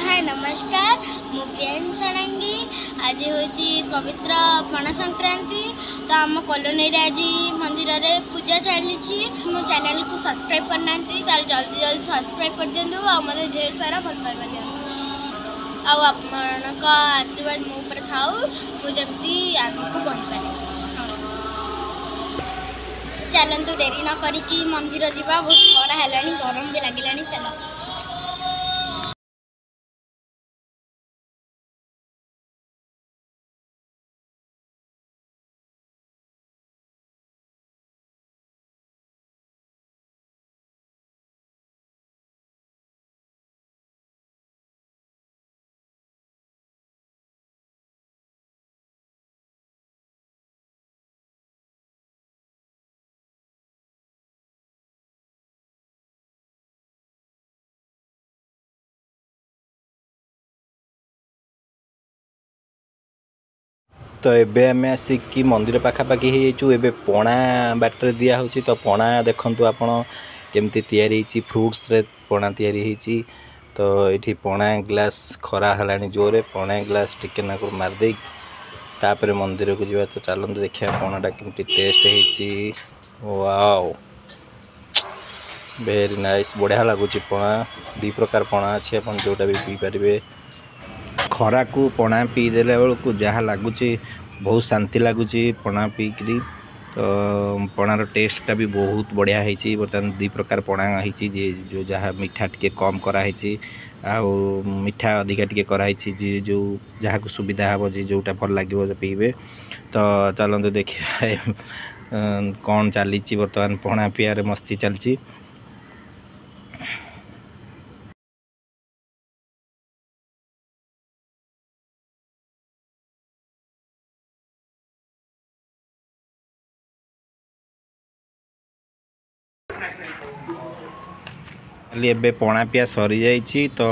हाय नमस्कार मु प्रियन षडंगी। आज हूँ पवित्र पणा संक्रांति तो आम कॉलोनी आज मंदिर रे पूजा चली। मो चैनल को सब्सक्राइब करना जल्दी जल्दी सब्सक्राइब कर दिंतु आ मत ढेर सारा भल पाइबा दिखाँ आशीर्वाद मो पर थाऊ मुझे आगे बढ़ी पारे। चलतु डेरी न करी मंदिर जावा बहुत खरा है गरम भी लगे चल। तो एबे आम आसिक मंदिर पाखापाखि हो पणा बाटर दिया होची। तो पणा देखंतु आपण केमती तैयारी होची फ्रूट्स रे पणा तैयारी होची। तो ये पणा ग्लास खरा हलानी जोरे पणा ग्लास टिके नाकुर मार दे तापर मंदिर को जीवा। तो चलते देखिए पणाटा केमती टेस्ट होची। वाओ वेरी नाइस बढ़िया लगुच पणा। दी प्रकार पणा अच्छी आप जोटा भी पी पारे। खरा को पणा पी देला बेलू जहाँ लगुच बहुत शांति लगुच पणा पीकरी। तो पणार टेस्टा भी बहुत बढ़िया है। बर्तमान दी प्रकार पणा है जो जहाँ मीठा टी कम कराई मीठा अधिका टी कराई जो जहाँ को सुविधा हे जी जोटा भल लगे पीबे। तो चलते देखिए कौन चली बर्तमान पणा पियारे मस्ती चलती। एबे पणा पिया सरी जाइए। तो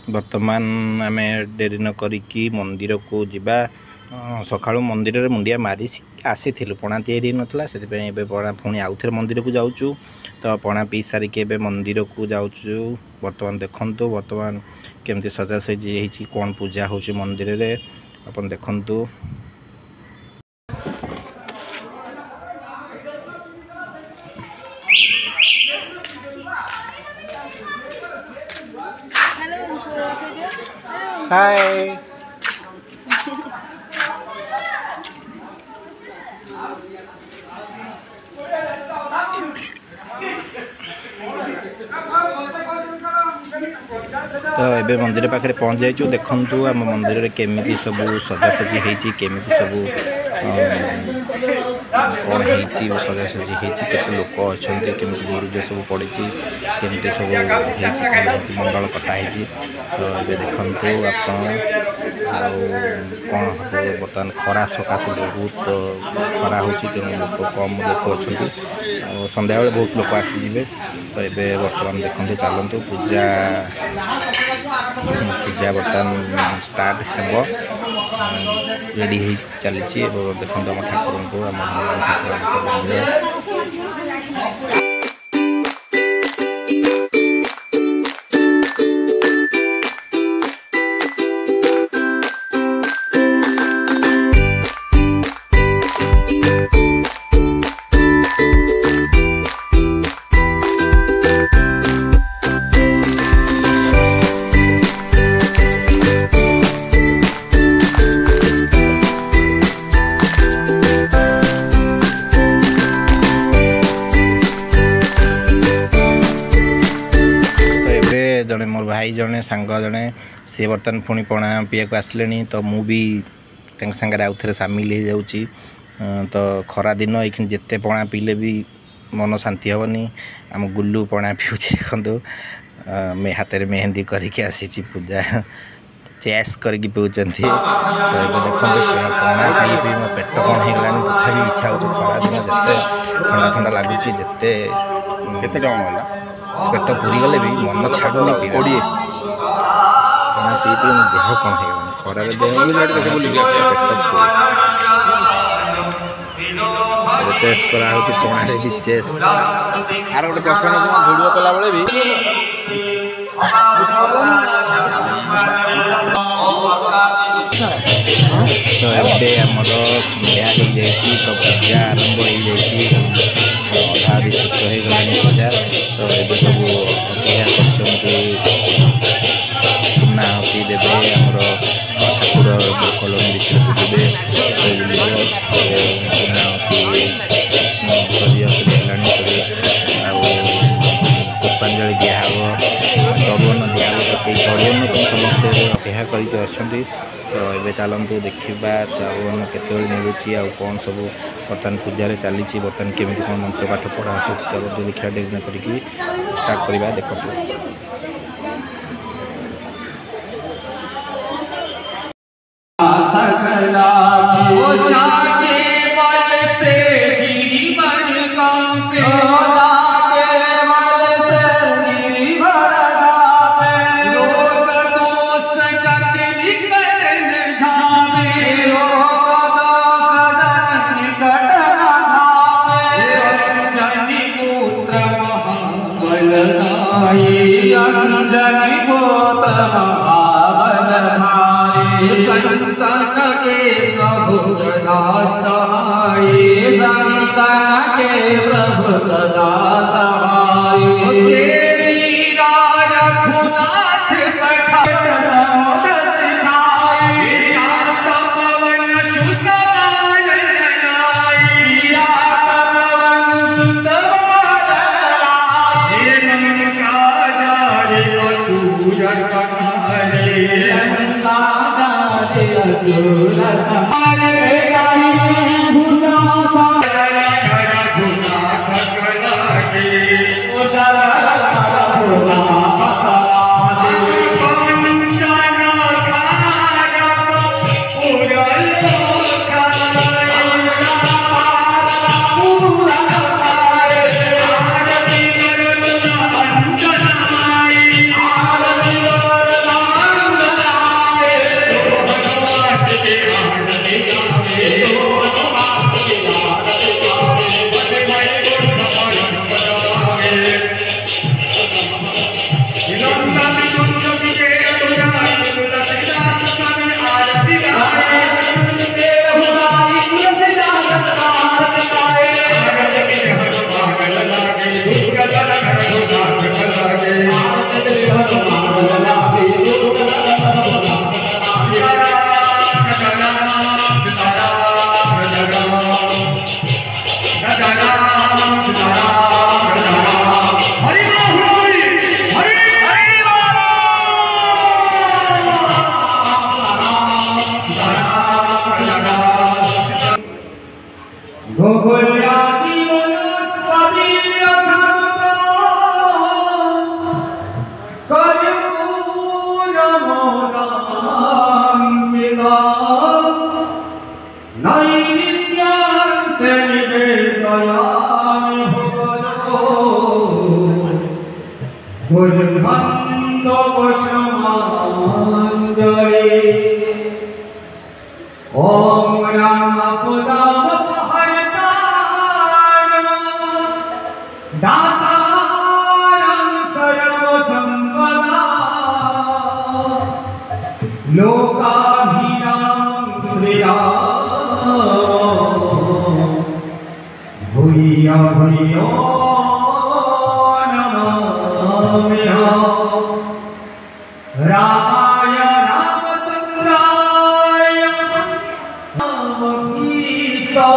बर्तमान आम डेरी न करी मंदिर को जीवा। सकाळु मंदिर रे मुंडिया मारी आसी पणा तैयारी नथला से पणा पुणी आउ थे मंदिर को जाऊँ। तो पणा पी सारिक एबे मंदिर को जाऊँ। बर्तमान देखंतु बर्तमान केमती सजासजी होती कौन पूजा हो मंदिर रे अपन देखंतु। हाय तो एबे मंदिर पाखे पहुँच जाइए। देखंतु आम मंदिर रे केमिति सब सजासजी होती केमिति सब कौन हो सजासजी होती केते लोक अच्छा केमिति गुरुज सब पड़ी केमिति सब होती मंडल कटा है। तो ये देखंतु आप कौन हम बर्तमान खरा सकाश बहुत खरा हो लोक कम लोक अच्छा सन्ध्या बेले बहुत लोक आसीजे। तो ये बर्तमान देखते चलतु पूजा पूजा बर्तमान स्टार्ट हे रेडी चली। देखो आम ठाकुर को आम ठाकुर जड़े मोर भाई जड़े सांग जड़े सी बर्तमान पुणी पणा पीया को आसले। तो मु भी सांगे आउ थे सामिल हो जाऊँगी। तो खरा दिन ये जिते पणा पीले भी मन शांति हेनी। आम गुल्लू पणा पीऊँ देखो हाथ में मेहंदी करके आसी पूजा चेस करके पीऊँच। तो ये देखो पणा पी पी मो पेट कौन हो गला तथा इच्छा हो खरा दिन जिते ठंडा ठंडा लगुच जिते पेट पूरी गले भी मन छाड़ुनी पी पी पी देह कौन हो खरार देह चेस करा पणारे भी चेस आर गोटे भिडियो कला भी तो ये आमर सन्ध्या हो जाए तो पूजा आरंभ हो जाए अधा भी शेष हो गला पूजा तो ये सब अपेक्षा करनाहती देवे आमर ठाकुर कलोनी भितर बुझे पूर्णाहती पुष्पांजलि दिहब तरुण दिहब तो से तरुण समस्त अपेक्षा करके तो ये चलतु देखा तरुण केत मिलूँ आ कौन सब बर्तमान पूजा चली बर्तमान केमी कौन मंत्र पाठ पढ़ा हो चलते देखा डेरिन करके स्टार्ट करवा देखो संतन के प्रभु सदा सहाय संतन के प्रभु सदा सहाय रघुनाथ पठार समुद सिधाय पवन सुत ओम राम पुदाम दातारं सर्व संपदा लोकाभिरामं श्रीराम भूया भूयो नमाम्यहम् रामाय रामचंद्राय रामधीसा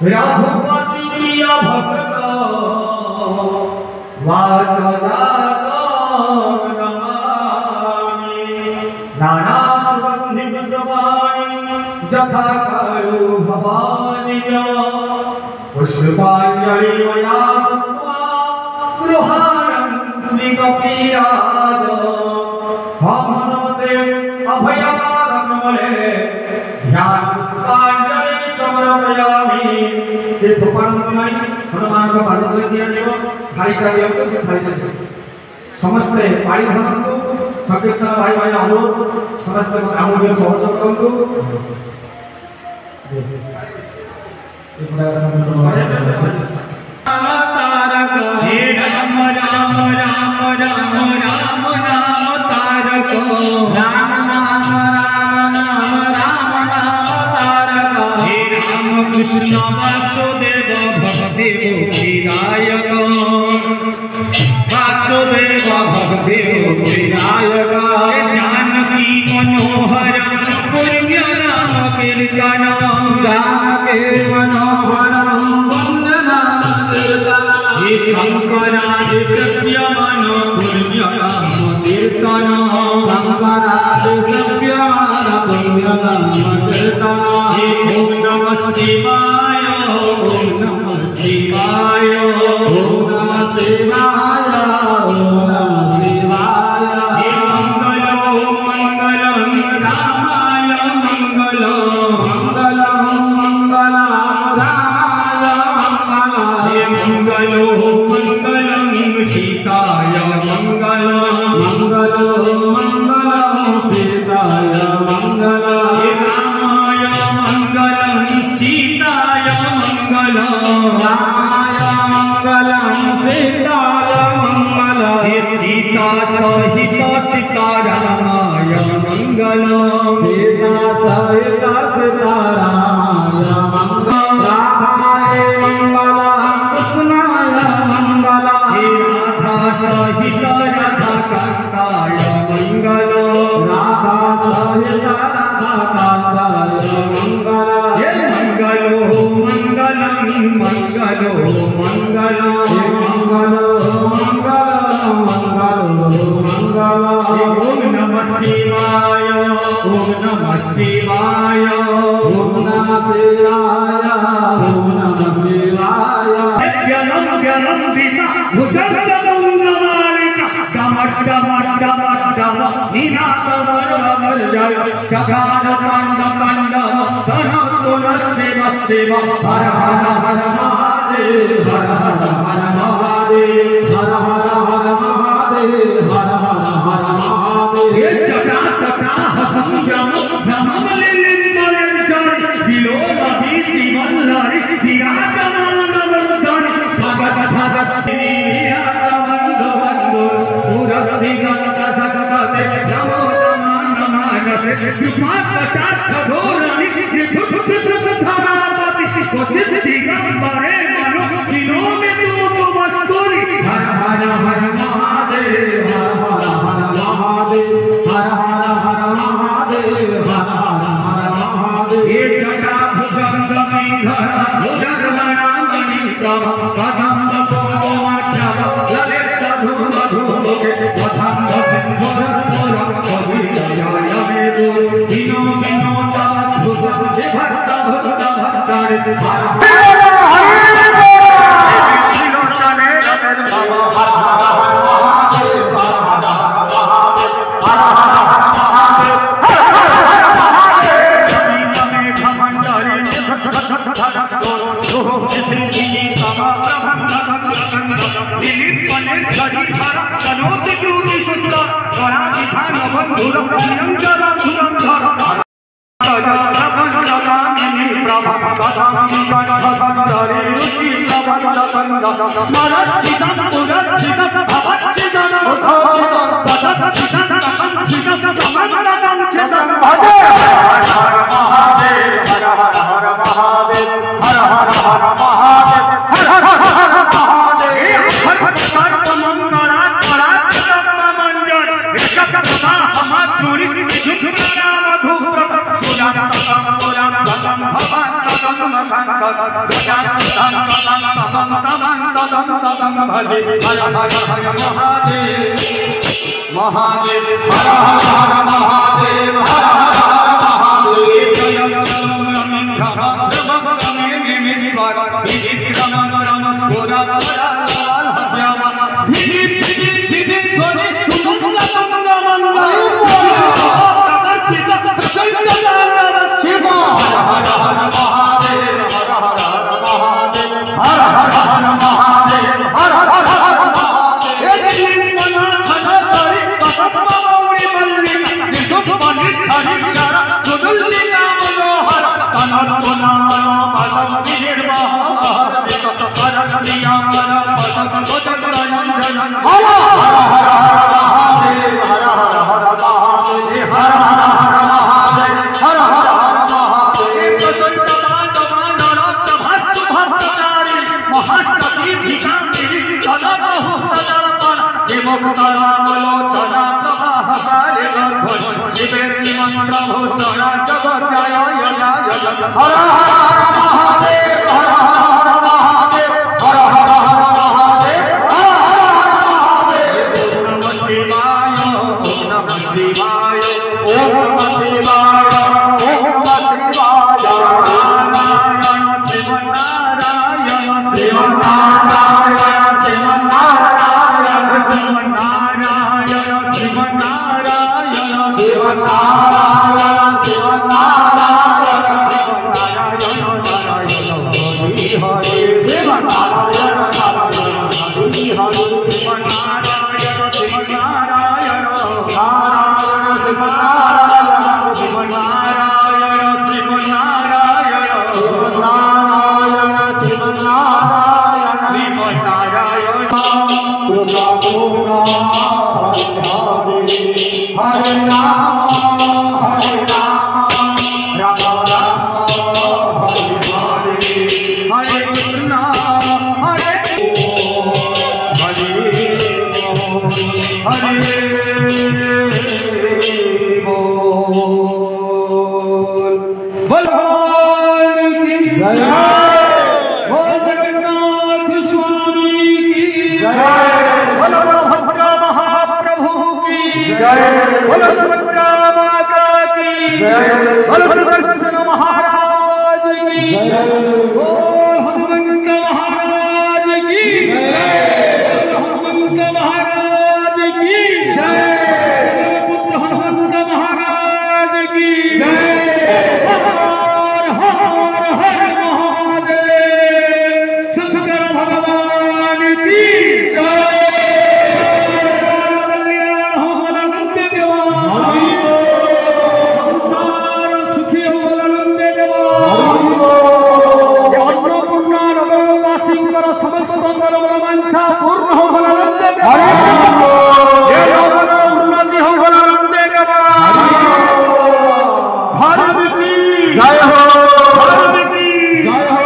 रघुपति प्रिय भक्त वातदातं नमामि नाना सुगंधि पुष्पाणि यथा कालो भवानि च पुष्पाञ्जलि मया दत्त्वा गृहाणं श्रीकपिराज हनुमते अभयपादकमले ध्यान पुष्पाञ्जलि समर्पयामि। हनुमान को पाद दिया जाए थाली का से थाली समस्ते पाई धरतु संकीर्तन भाई भाई अनुरोध समस्त काम में सहयोग करतु तारक हे राम राम राम राम राम नाम तारक राम नाम राम नाम सहदेव विनायक जानकी मनोहर पुण्य नाम कीर्तन जानकी मनोहर पुण्य नाम कीर्तन हे शंकरादि सत्यमान पुण्य नाम कीर्तन शंकरादि सत्यमान पुण्य नाम कीर्तन हे ओम नमः शिवाय ओम नमः शिवाय ओम नमः शिवाय ओम नमः शिवाय हे मंगलम मंगलम रामाय मंगलम मंगलम मंगलम रामाय मंगलम हे मंगलम मंगलम सीताय मंगलम मंगलम मंगलम सीताय मंगलम हे रामाय मंगलम सीताय मंगलम रामाय मंगलम सीताय मंगलम हे सीता सहित सीतारामाय मंगलम सीता सहित सीतारामाय मंगलम राधाय मंगलम कृष्णाय मंगलम हे राधा सहित राधाकांताय मंगलम राधा सहित राधाकांताय मंगलम हे मंगलो मंगलम मंगलो मंगलो हे मंगलो मंगलो मंगलो मंगलो ओम नमः शिवाय ओम नमः शिवाय ओम नमः शिवाय ओम नमः शिवाय व्यलं व्यलं विता भुजंग मंगमालिका डमर डमर डमर डमर नीनादवर अमर जय चकार कांड कांड धन गुण शिव शिव हर हर हर महादेव हर हर हर महादेव हर हर हर महादेव हर हर हर महादेव ये जटा जटा हसम जम भ्रमम लिलिंदन जय दिलो नबी जीवन लारी विराजमान वंदन भगत भगत नीया संबंध बंधु सूरत दिगंत सकते नमो नमः नमः युष्मा कटाक्ष धोरणी धारापति क्वचित दिगंबरे मनो दिनों में तुम वस्तुरी हर हर हर महादेव हर हर हर महादेव हर हर हर महादेव हर हर हर महादेव ये जटा भुजंग मेघना सुजर्वना मणिकम कदम कोमल ललित धूम धूम के वधम भुजस्वर कविजयाय मेदु दिनो दिनो तव भुज भक्त भक्त भक्तारित महादेव हर हर महादेव हर हर महाष्टमी भिखारी सदा बहु सदा पर लोचना प्रवाह काले गंधर्व शिवेर मंत्र भूषणा जगत जय जय हर हर महादेव हर हर महादेव हर हर महादेव हर हर महादेव ओम नमः शिवाय ओम नमः शिवाय ओम नमः शिवाय नारायण शिव नारायण शिव नारायण शिव नारायण शिव नारायण शिव नारायण शिव नारायण शिव नारायण शिव नारायण हरे शिव नारायण नारायण हरे शिव नारायण शिव नारायण नारायण शिव नारायण शिव नारायण शिव नारायण शिव नारायण शिव नारायण शिव नारायण कृष्ण पूर्णा हरे राम हरे राम राम राम हरे हरे हरे कृष्ण हरे हरे बोल भगवान की जय बोल जगन्नाथ स्वामी की जय बोल भद्रा महाप्रभु की जय बोल सुभद्रा माता की जय बोल सुदर्शन महाराज की जय बोल हनुमंत महाराज की जय हनुमंत महाराज की जय पुत्र हनुमंत महाराज की जय हर हर हर महादेव शंकर भगवान की जय कल्याण हो भोलानंद देवा संसार सुखी हो भोलानंद देवा अन्नपूर्णा नगरवासींकर समस्त मनोवांछा पूर्ण हो भोलानंद देवा उन्नति हो भोलानंद देवा भारत की जय हो भारत की जय हो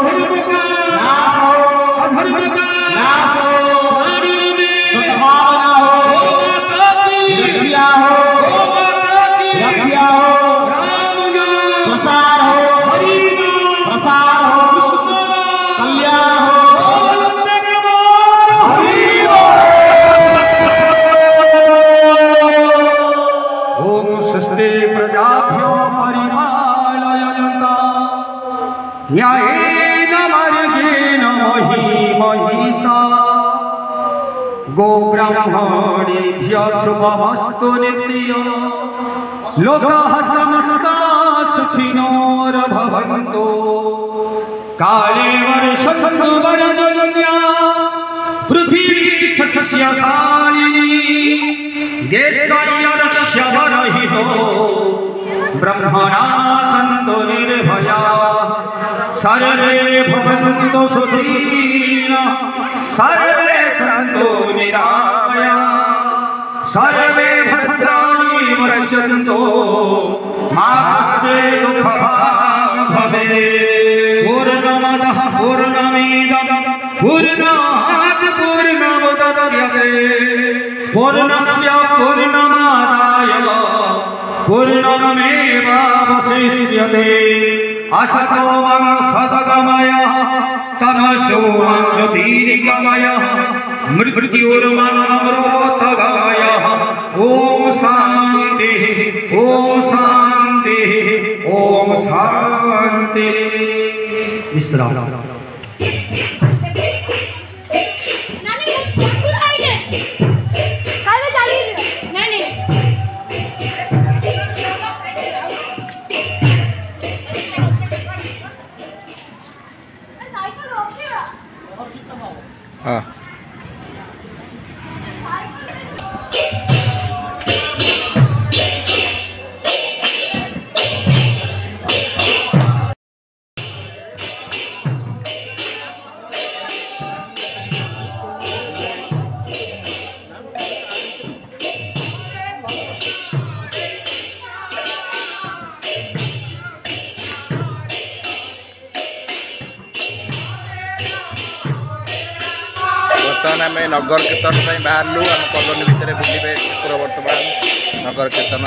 धर्म का नाश हो अधर्म का नाश हो नारी में सद्भावना हो माता की रक्षा हो माता की रक्षा हो राम नाम प्रसार हो हरि नाम प्रसार हो कृष्ण नाम कल्याण हो आनंद के मार हरि ओम सस्ते प्रजाभ्यो परिपालयन्ता न्यायेन मार्गेण मही महिषा गोब्राह्मणेभ्यः शुभमस्तु नित्यं लोकाः समस्ताः सुखिनो भवन्तु काले वर्षन्तु वर्जन्या पृथिवी सस्यशालिनी देशयस्य वरहितो ब्रह्मणा सन्तु निर्भयाः सर्वे भवन्तु सुखिनः सर्वे सन्तु निरामयाः सर्वे भद्राणि पश्यन्तु मा कश्चित् दुःखभाग् भवेत् पूर्णमदः पूर्णमिदं पूर्णात् पूर्णमुदच्यते पूर्णस्य पूर्णमादाय पूर्णमेवावशिष्यते असतो मा सद्गमयः तमसो मा ज्योतिर्गमयः मृत्युर्मामृतगमयः ॐ शान्तिः ॐ शान्तिः ॐ शान्तिः विश्राम हाँ बर्तमान आम नगर कीर्तन बाहर आम कॉलोनी भितर बुले ठाकुर बर्तमान नगर कीर्तन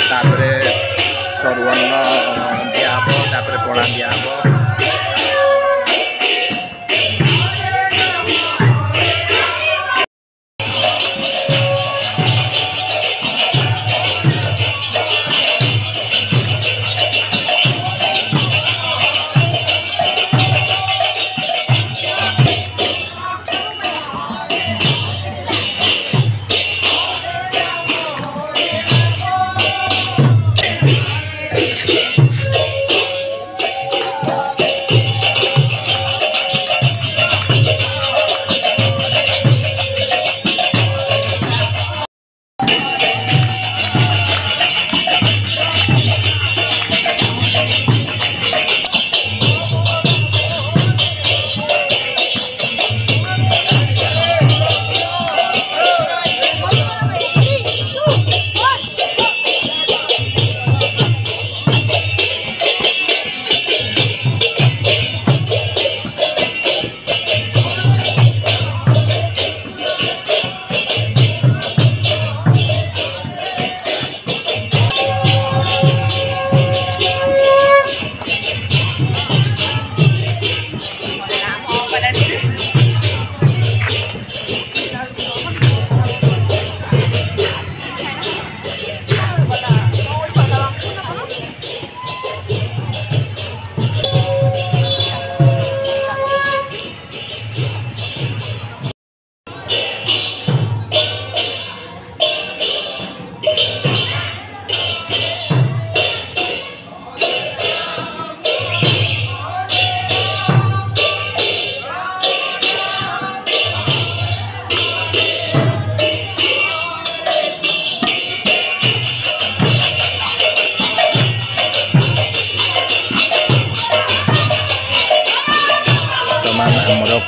तापर चरुअन्न दिहब तापर पणा दिहब।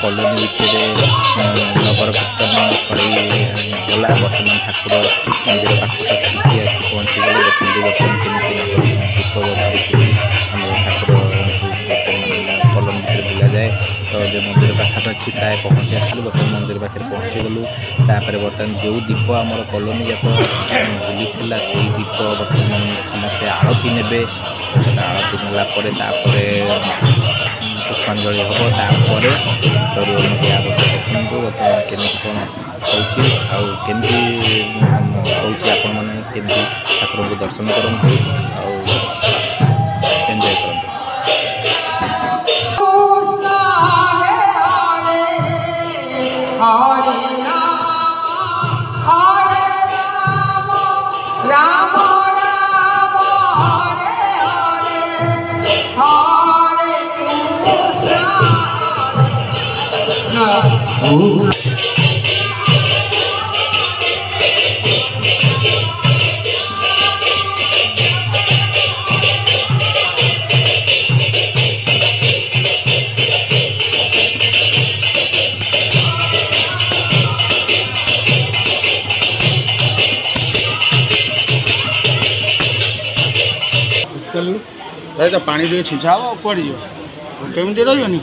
कॉलोनी भितर नगर कीर्तन गला बर्तमान ठाकुर मंदिर पाखक स्थिति आसी पहुँची गले देखते बर्तमान केमी दीप धरिकी ठाकुर कॉलोनी भितर बुला जाए तो जो मंदिर पाखापाखि प्राय पहुँची आसलु बर्तमान मंदिर पाखे पहुँची गलु तापर बर्तमान जो दीप आमर कॉलोनी जाक बुली से दीप बर्तमान समस्ते आरती ने आरती नेला पुष्पांजलि हम तापर चरुअन्न दिहब। देखो बर्तमान केमी कौन होमती आपण मैंने केमी ठाकुर को दर्शन करूँ एंजॉय करूँ। तो पानी टे छिंचा हम पड़ केमी रही पानी